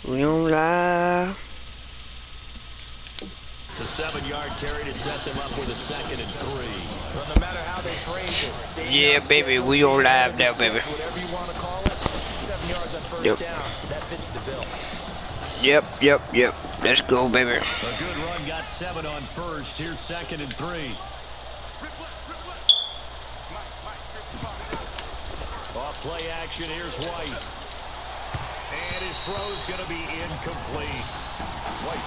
We on live. It's a 7-yard carry to set them up with a 2nd and 3. Well, no matter how they phrase it, Yeah, baby, we on live now, baby. Whatever you want to call it, 7 yards on first down. That fits the bill. Yep. Let's go, baby. A good run got 7 on first. Here's 2nd and 3. Off play action. Here's White. And his throw's going to be incomplete. White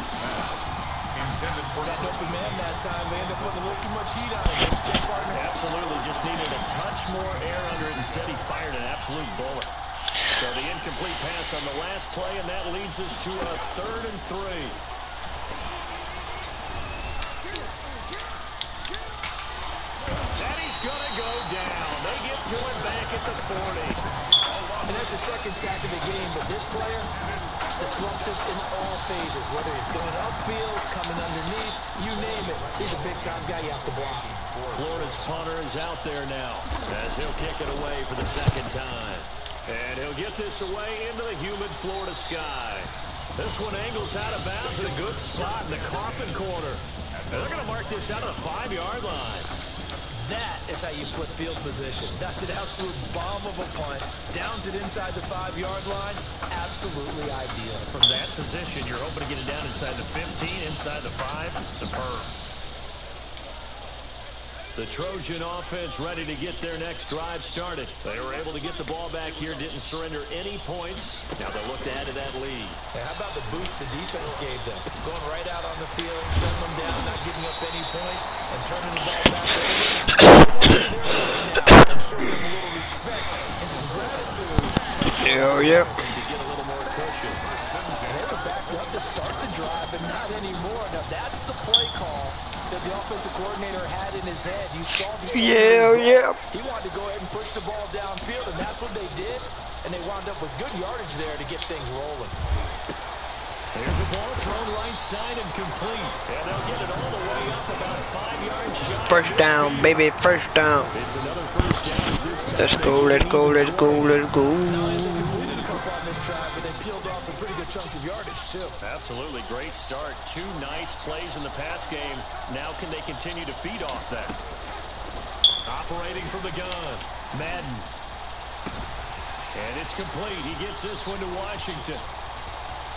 intended for that open man that time. They end up putting a little too much heat on it. Absolutely. Just needed a touch more air under it. Instead, he fired an absolute bullet. So the incomplete pass on the last play, and that leads us to a 3rd and 3. And he's going to go down. They get to him back at the 40. And that's the 2nd sack of the game, but this player, disruptive in all phases, whether he's going upfield, coming underneath, you name it. He's a big-time guy you have to block. Florida's punter is out there now as he'll kick it away for the 2nd time. And he'll get this away into the humid Florida sky. This one angles out of bounds in a good spot in the coffin corner. And they're going to mark this out of the 5-yard line. That is how you flip field position. That's an absolute bomb of a punt. Downs it inside the 5-yard line. Absolutely ideal. From that position, you're hoping to get it down inside the 15, inside the 5. Superb. The Trojan offense ready to get their next drive started. They were able to get the ball back here, didn't surrender any points. Now they'll look to add to that lead. Hey, how about the boost the defense gave them? Going right out on the field, shutting them down, not giving up any points, and turning the ball back over. And showing them a little respect and some gratitude. Hell yeah. To get a little more cushion. And they were backed up to start the drive, but not anymore. Now that's the play call that the offensive coordinator had in his head. You saw the Yeah. He wanted to go ahead and push the ball downfield, and that's what they did. And they wound up with good yardage there to get things rolling. There's a ball thrown right side and complete. And they'll get it all the way up about 5 yards shy. First down, baby. First down. It's another first down. Let's go. Now, they completed a couple on this drive, but they peeled off some pretty good chunks of yardage, too. Absolutely great start. 2 nice plays in the pass game. Now can they continue to feed off that? Operating from the gun, Madden. And it's complete. He gets this one to Washington.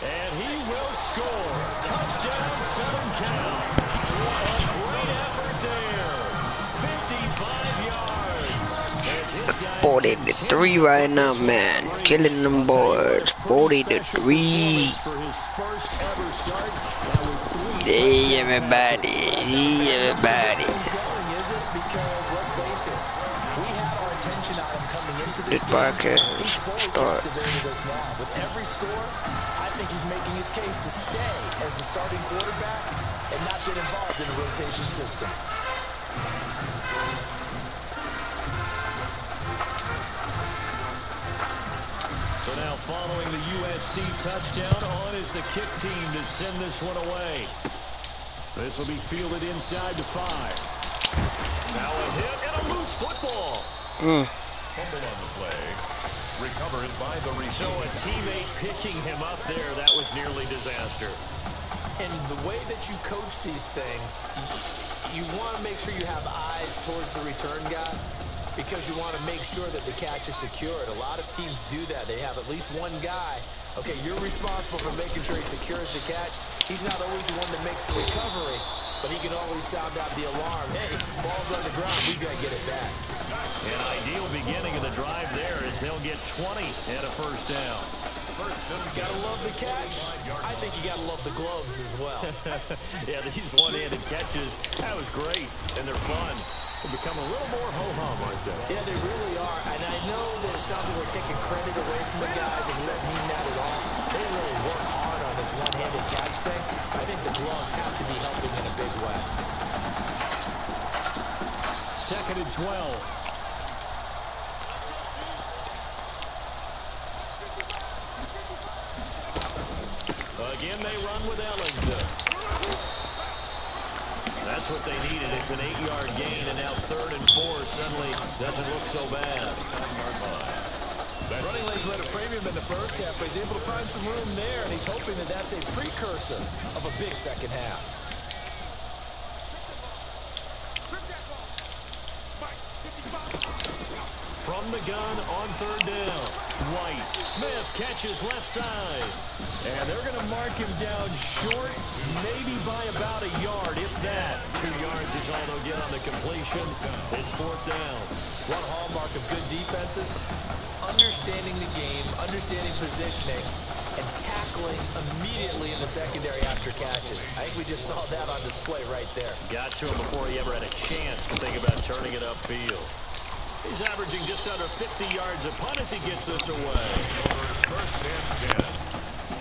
And he will score. Touchdown, 7 count. A great effort there. 55 yards. 40-3 right now, man. Killing them boys. 40-3. Hey, everybody. This podcast start. With every score, I think he's making his case to stay as the starting quarterback and not get involved in a rotation system. So now following the USC touchdown, on is the kick team to send this one away. This will be fielded inside the 5. Now a hit and a loose football. Fumble on the play. Recovered by the receiver. So a teammate picking him up there, that was nearly disaster. And the way that you coach these things, you want to make sure you have eyes towards the return guy because you want to make sure that the catch is secured. A lot of teams do that. They have at least one guy. Okay, you're responsible for making sure he secures the catch. He's not always the one that makes the recovery, but he can always sound out the alarm. Hey, ball's on the ground. We've got to get it back. An ideal beginning of the drive there as they'll get 20 and a first down. Gotta love the catch. I think you gotta love the gloves as well. Yeah, these one-handed catches, that was great, and they're fun. They become a little more ho-hum, aren't they? Yeah, they really are. And I know that it sounds like we're taking credit away from the guys, and we don't mean that at all. They really work hard on this one-handed catch thing. I think the gloves have to be helping in a big way. 2nd and 12. Again, they run with Ellington. That's what they needed. It's an 8-yard gain, and now 3rd and 4 suddenly doesn't look so bad. Running lanes were at a premium in the first half, but he's able to find some room there, and he's hoping that that's a precursor of a big second half. From the gun on third down. White. Smith catches left side. And they're going to mark him down short, maybe by about a yard, if that. 2 yards is all they'll get on the completion. It's fourth down. One hallmark of good defenses is understanding the game, understanding positioning, and tackling immediately in the secondary after catches. I think we just saw that on display right there. Got to him before he ever had a chance to think about turning it upfield. He's averaging just under 50 yards a punt as he gets this away. First and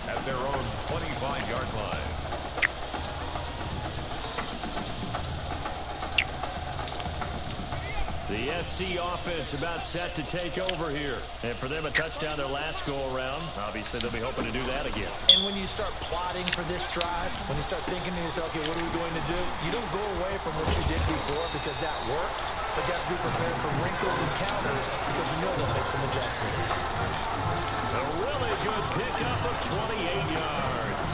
10 at their own 25-yard line. The SC offense about set to take over here. And for them, a touchdown their last go-around. Obviously, they'll be hoping to do that again. And when you start plotting for this drive, when you start thinking to yourself, okay, what are we going to do? You don't go away from what you did before because that worked, but you have to be prepared for wrinkles and counters because you know they'll make some adjustments. A really good pickup of 28 yards.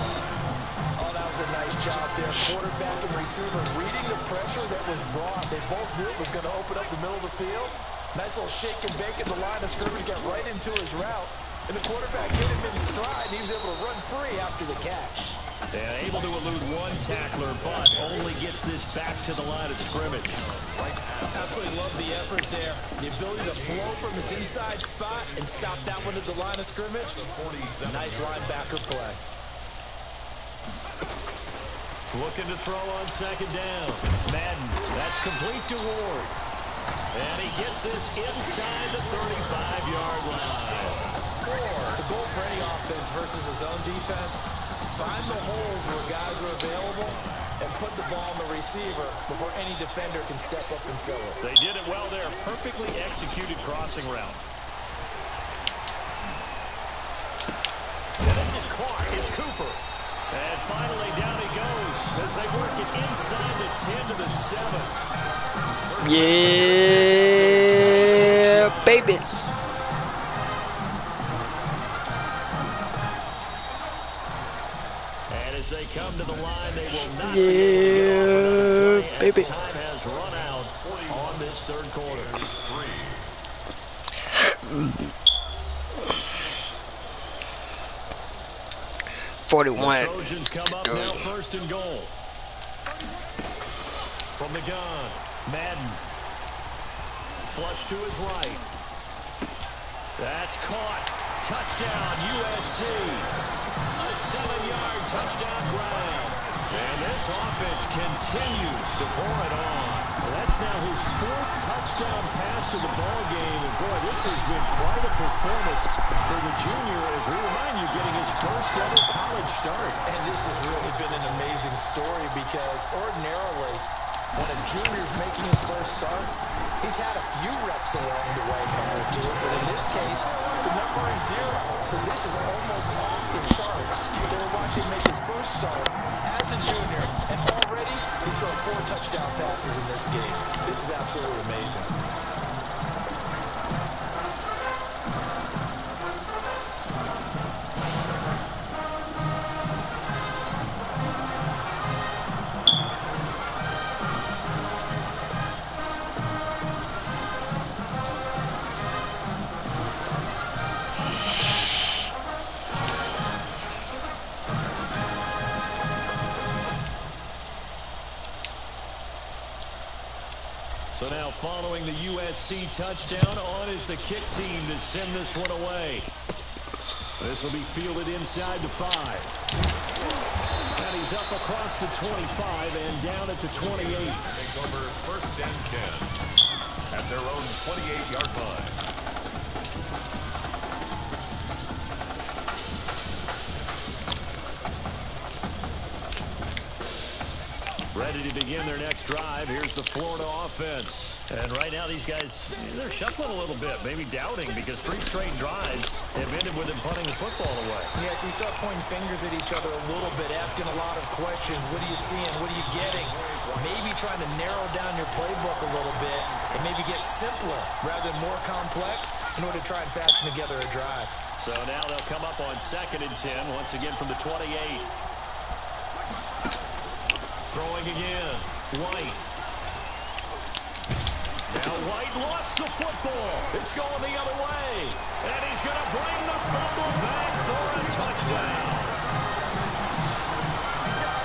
Oh, that was a nice job there. Quarterback and receiver reading the pressure that was brought. They both knew it was going to open up the middle of the field. Nice little shake and bake at the line of scrimmage, got right into his route. And the quarterback hit him in stride, and he was able to run free after the catch. And able to elude one tackler, but only gets this back to the line of scrimmage. Absolutely love the effort there. The ability to flow from his inside spot and stop that one at the line of scrimmage. Nice linebacker play. Looking to throw on second down. Madden, that's complete to Ward. And he gets this inside the 35-yard line. The goal for any offense versus his own defense, find the holes where guys are available and put the ball on the receiver before any defender can step up and fill it. They did it well there. Perfectly executed crossing route. And this is Clark. It's Cooper. And finally, down he goes as they work it inside the 10 to the 7. Yeah, baby. And as they come to the line, they will not Yeah, baby. time has run out on this third quarter. 41. The Trojans come up now first and goal. From the gun, Madden. Flush to his right. That's caught. Touchdown, USC. A 7-yard touchdown grab. And this offense continues to pour it on. Well, that's now his 4th touchdown pass of the ball game. And boy, this has been quite a performance for the junior, as we remind you, getting his first ever college start. And this has really been an amazing story because ordinarily, when a junior's making his first start, he's had a few reps along the way prior to it, but in this case, the number is 0. So this is almost off the charts. They were watching him make his first start as a junior, and already he's thrown 4 touchdown passes in this game. This is absolutely amazing. So now following the USC touchdown, on is the kick team to send this one away. This will be fielded inside the 5. And he's up across the 25 and down at the 28. Take over first and 10 at their own 28-yard line. Ready to begin their next drive. Here's the Florida offense. And right now these guys, they're shuffling a little bit, maybe doubting, because 3 straight drives have ended with them punting the football away. Yeah, so you start pointing fingers at each other a little bit, asking a lot of questions. What are you seeing? What are you getting? Maybe trying to narrow down your playbook a little bit and maybe get simpler rather than more complex. in order to try and fashion together a drive. So now they'll come up on 2nd and 10, once again from the 28. Throwing again. White. Now White lost the football. It's going the other way. And he's going to bring the fumble back for a touchdown.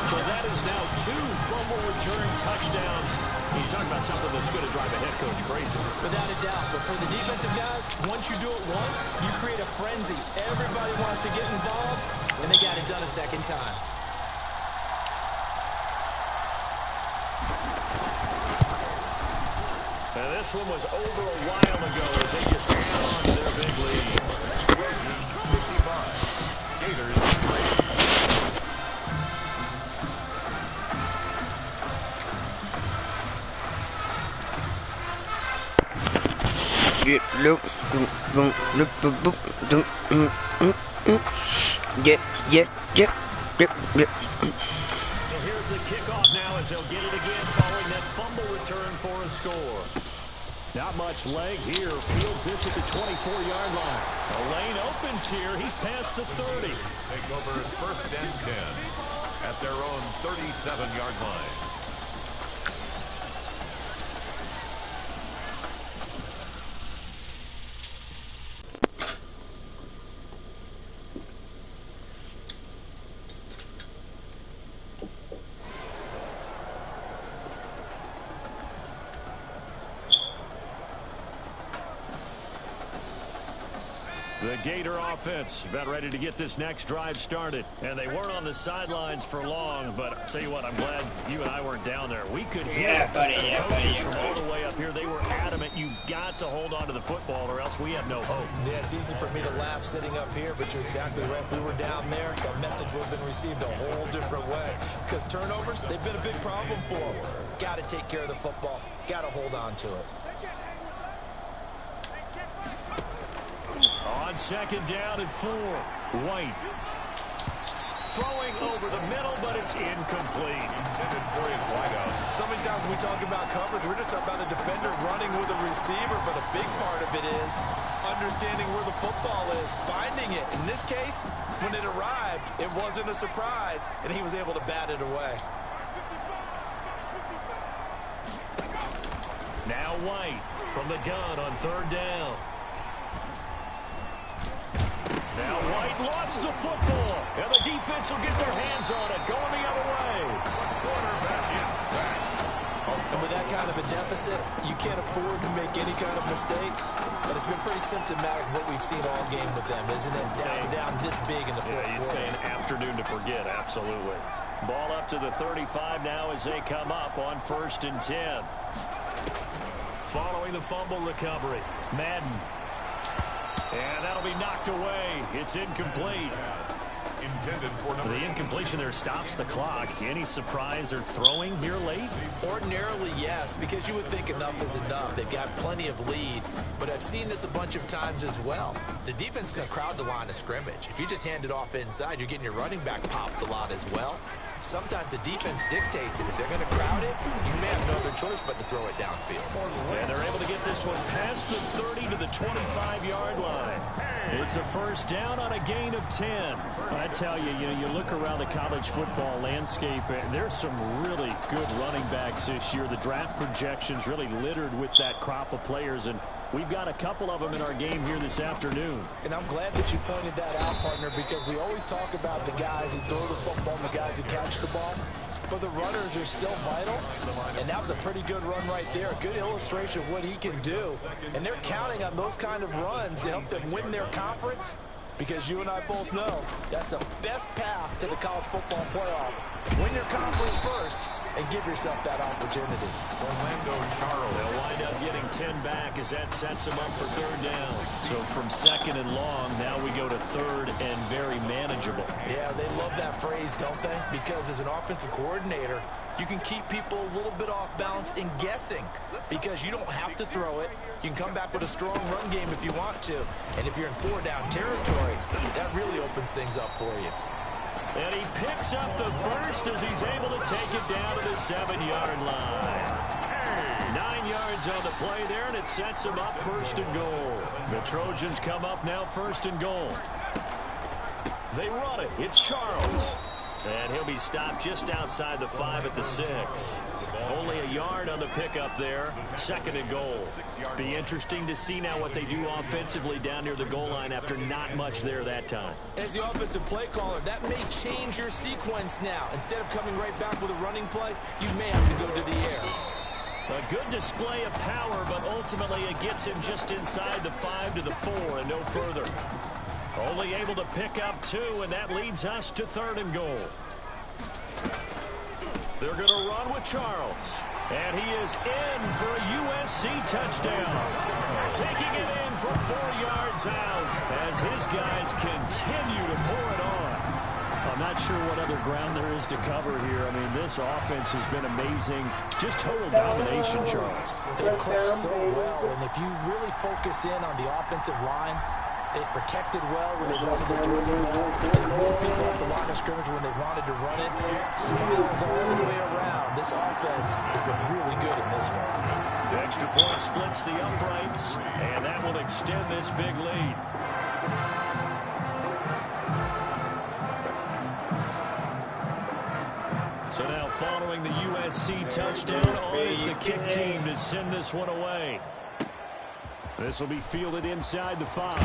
So that is now 2 fumble return touchdowns. You talk about something that's going to drive a head coach crazy. Without a doubt. But for the defensive guys, once you do it once, you create a frenzy. Everybody wants to get involved, and they got it done a second time. Now this one was over a while ago as they just held on to their big lead. Trojans 55. Gators 3. Yeah, look, yeah. So here's the kickoff now as they'll get it again following that fumble return for a score. Not much leg here. Fields this at the 24-yard line. A lane opens here. He's past the 30. Take over 1st and 10 at their own 37-yard line. The Gator offense about ready to get this next drive started. And they weren't on the sidelines for long, but I'll tell you what, I'm glad you and I weren't down there. We could hear the coaches from all the way up here. They were adamant, you've got to hold on to the football or else we have no hope. Yeah, it's easy for me to laugh sitting up here, but you're exactly right. If we were down there, the message would have been received a whole different way. Because turnovers, they've been a big problem for them. Got to take care of the football. Got to hold on to it. On 2nd down and 4. White. Throwing over the middle, but it's incomplete. Intended for his wideout. So many times when we talk about coverage, we're just talking about a defender running with a receiver, but a big part of it is understanding where the football is, finding it. In this case, when it arrived, it wasn't a surprise, and he was able to bat it away. Now White from the gun on 3rd down. Now White lost the football, and the defense will get their hands on it, going the other way. Quarterback is sacked. And with that kind of a deficit, you can't afford to make any kind of mistakes. But it's been pretty symptomatic of what we've seen all game with them, isn't it? Down this big in the fourth quarter. You'd say an afternoon to forget, absolutely. Ball up to the 35 now as they come up on 1st and 10. Following the fumble recovery, Madden. And that'll be knocked away. It's incomplete. Intended for number. The incompletion there stops the clock. Any surprise they're throwing here late? Ordinarily, yes, because you would think enough is enough. They've got plenty of lead, but I've seen this a bunch of times as well. The defense can crowd the line of scrimmage. If you just hand it off inside, you're getting your running back popped a lot as well. Sometimes the defense dictates it. If they're going to crowd it, you may have no other choice but to throw it downfield. And they're able to get this one past the 30 to the 25-yard line. It's a 1st down on a gain of 10. I tell you, you look around the college football landscape, there's some really good running backs this year. The draft projections really littered with that crop of players, and we've got a couple of them in our game here this afternoon. And I'm glad that you pointed that out, partner, because we always talk about the guys who throw the football and the guys who catch the ball. But the runners are still vital, and that was a pretty good run right there. A good illustration of what he can do. And they're counting on those kind of runs to help them win their conference, because you and I both know that's the best path to the college football playoff. Win your conference first and give yourself that opportunity. Orlando Charles. They'll wind up getting 10 back as that sets them up for 3rd down. So from 2nd and long, now we go to 3rd and very manageable. Yeah, they love that phrase, don't they? Because as an offensive coordinator, you can keep people a little bit off balance and guessing, because you don't have to throw it. You can come back with a strong run game if you want to. And if you're in 4-down territory, that really opens things up for you. And he picks up the 1st as he's able to take it down to the 7-yard line. 9 yards on the play there, and it sets them up 1st and goal. The Trojans come up now 1st and goal. They run it. It's Charles. And he'll be stopped just outside the 5 at the 6. Only a yard on the pickup there. 2nd and goal. Be interesting to see now what they do offensively down near the goal line after not much there that time. As the offensive play caller, that may change your sequence now. Instead of coming right back with a running play, you may have to go to the air. A good display of power, but ultimately it gets him just inside the 5 to the 4 and no further. Only able to pick up 2, and that leads us to 3rd and goal. They're going to run with Charles. And he is in for a USC touchdown. Taking it in from 4 yards out as his guys continue to pour it on. I'm not sure what other ground there is to cover here. I mean, this offense has been amazing. Just total domination, Charles. They click so well, and if you really focus in on the offensive line, they protected well when they wanted to throw the ball. They moved people off the line of scrimmage when they wanted to run it. Smiles all the way around. This offense has been really good in this one. Extra point splits the uprights, and that will extend this big lead. So now following the USC touchdown, on is the kick team to send this one away. This will be fielded inside the 5.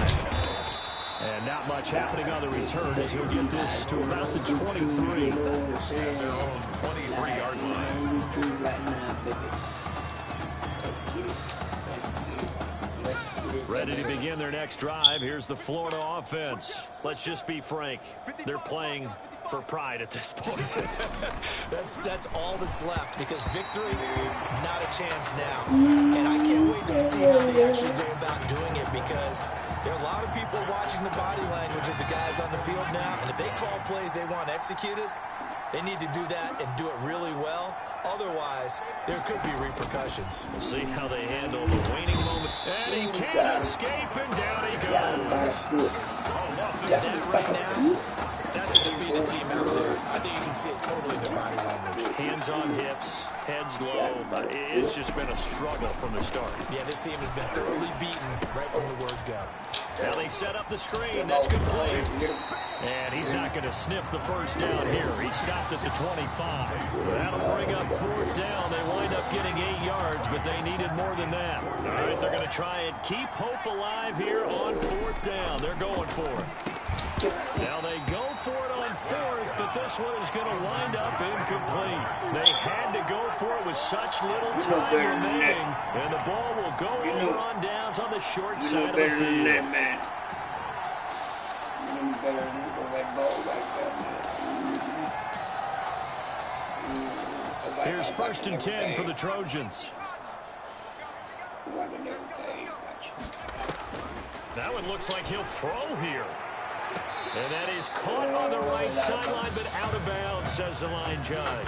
And not much happening on the return as he'll get this to about the 23. At their own 23-yard line. Ready to begin their next drive. Here's the Florida offense. Let's just be frank. They're playing for pride at this point. That's all that's left, because victory, not a chance now. And I can't wait to see how they actually go about doing it, because there are a lot of people watching the body language of the guys on the field now, and if they call plays they want executed, they need to do that and do it really well. Otherwise, there could be repercussions. We'll see how they handle the waning moment. And he can't escape, and down he goes. That right now, that's a defeated team out there. I think you can see it totally in their body language. Hands on hips, heads low. It's just been a struggle from the start. Yeah, this team has been thoroughly beaten right from the word go. Now they set up the screen. That's good play. And he's not going to sniff the first down here. He stopped at the 25. That'll bring up 4th down. They wind up getting 8 yards, but they needed more than that. All right, they're going to try and keep hope alive here on 4th down. They're going for it. Now they go for it on 4th, but this one is going to wind up incomplete. They had to go for it with such little time remaining, and the ball will go over on downs on the short side of the field. Here's 1st and 10 for the Trojans. That one looks like he'll throw here. And that is caught on the right sideline, but out of bounds, says the line judge.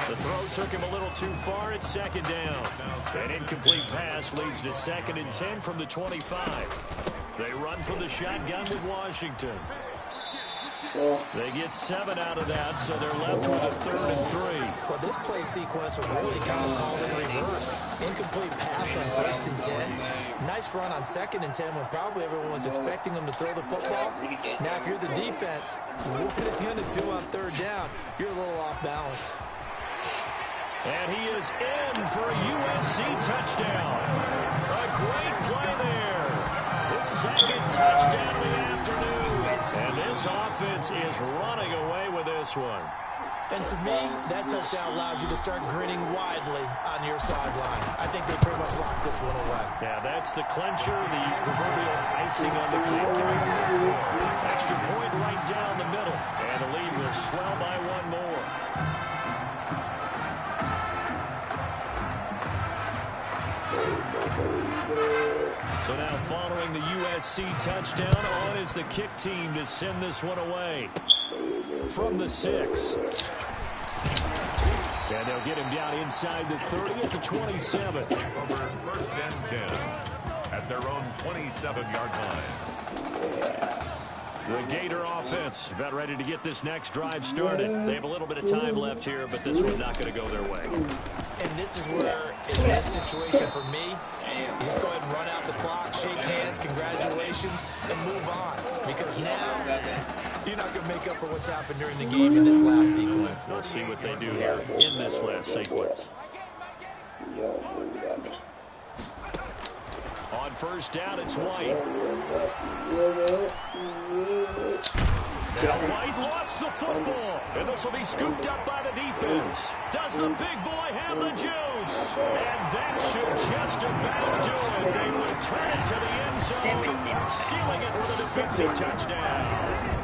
The throw took him a little too far. It's 2nd down. An incomplete pass leads to 2nd and 10 from the 25. They run from the shotgun with Washington. They get 7 out of that, so they're left with a 3rd and 3. Well, this play sequence was really kind of called in reverse. Incomplete pass on 1st and 10. Nice run on 2nd and 10 when probably everyone was expecting them to throw the football. Now, if you're the defense, what are they going to do on 3rd down? You're a little off balance. And he is in for a USC touchdown. A great play there. His 2nd touchdown of the afternoon. And this offense is running away with this one. And to me, that touchdown allows you to start grinning widely on your sideline. I think they pretty much locked this one away. Yeah, that's the clincher, the proverbial icing on the cake. Extra point right down the middle. And the lead will swell by 1 more. So now following the USC touchdown, on is the kick team to send this one away. From the 6. And they'll get him down inside the 30 at the 27. Over 1st and 10 at their own 27-yard line. The Gator offense about ready to get this next drive started. They have a little bit of time left here, but this one's not going to go their way. And this is where, in this situation for me, you just go ahead and run out the clock, shake hands, congratulations, and move on. Because now, you're not going to make up for what's happened during the game in this last sequence. We'll see what they do here in this last sequence. On first down, it's White. Now White lost the football, and this will be scooped up by the defense. Does the big boy have the juice? And that should just about do it. They return it to the end zone, sealing it with a defensive touchdown.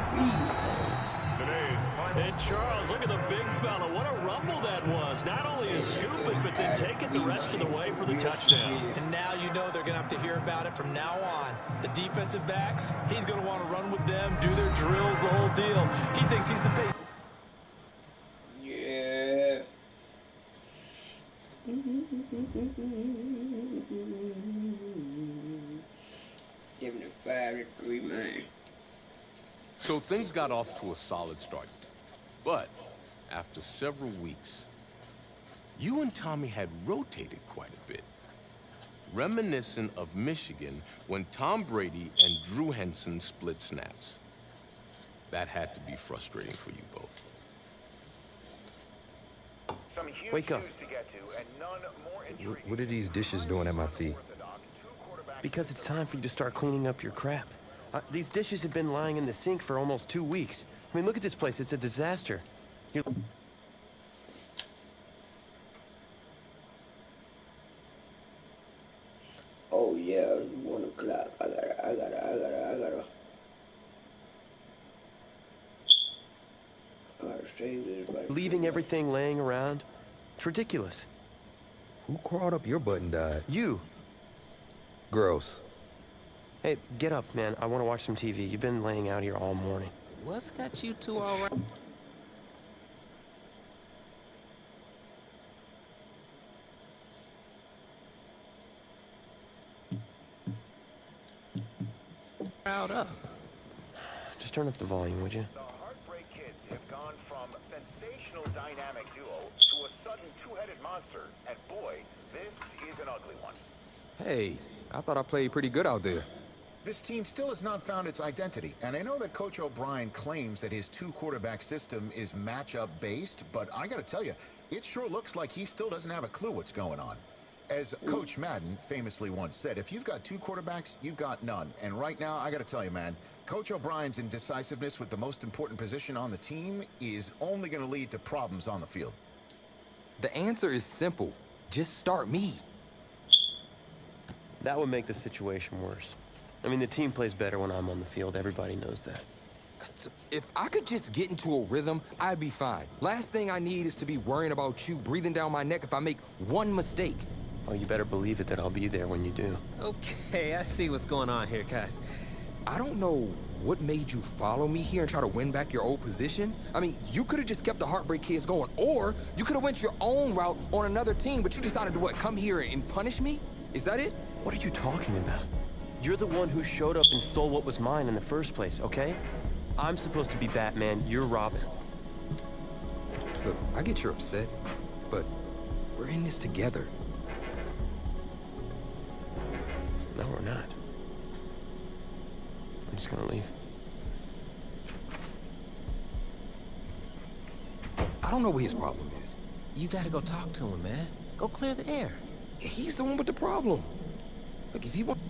And Charles, look at the big fella. What a rumble that was. Not only to scoop it, but then take it the rest of the way for the touchdown. And now you know they're going to have to hear about it from now on. The defensive backs, he's going to want to run with them, do their drills, the whole deal. He thinks he's the pace. Yeah. 75-3, man. So things got off to a solid start. But after several weeks, you and Tommy had rotated quite a bit. Reminiscent of Michigan when Tom Brady and Drew Henson split snaps. That had to be frustrating for you both. Wake up. What are these dishes doing at my feet? Because it's time for you to start cleaning up your crap. These dishes have been lying in the sink for almost 2 weeks. I mean, look at this place. It's a disaster. Oh yeah, 1 o'clock. I gotta save this. Right, leaving everything laying around. It's ridiculous. Who crawled up your butt and died? You. Gross. Hey, get up, man. I want to watch some TV. You've been laying out here all morning. What's got you two all right? Proud up. Just turn up the volume, would you? The Heartbreak Kids have gone from sensational dynamic duo to a sudden two-headed monster, and boy, this is an ugly one. Hey, I thought I played pretty good out there. This team still has not found its identity, and I know that Coach O'Brien claims that his two-quarterback system is matchup-based, but I gotta tell you, it sure looks like he still doesn't have a clue what's going on. As Coach Madden famously once said, if you've got 2 quarterbacks, you've got none. And right now, I gotta tell you, man, Coach O'Brien's indecisiveness with the most important position on the team is only gonna lead to problems on the field. The answer is simple. Just start me. That would make the situation worse. I mean, the team plays better when I'm on the field. Everybody knows that. If I could just get into a rhythm, I'd be fine. Last thing I need is to be worrying about you breathing down my neck if I make one mistake. Oh, you better believe it that I'll be there when you do. Okay, I see what's going on here, guys. I don't know what made you follow me here and try to win back your old position. I mean, you could have just kept the Heartbreak Kids going, or you could have went your own route on another team, but you decided to what, come here and punish me? Is that it? What are you talking about? You're the one who showed up and stole what was mine in the first place, okay? I'm supposed to be Batman, you're Robin. Look, I get you're upset, but we're in this together. No, we're not. I'm just gonna leave. I don't know what his problem is. You gotta go talk to him, man. Go clear the air. He's the one with the problem. Look, if he wants...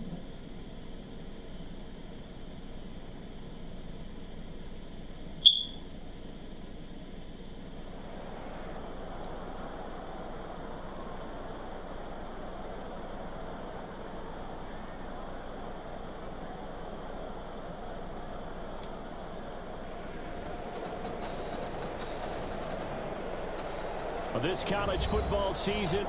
This college football season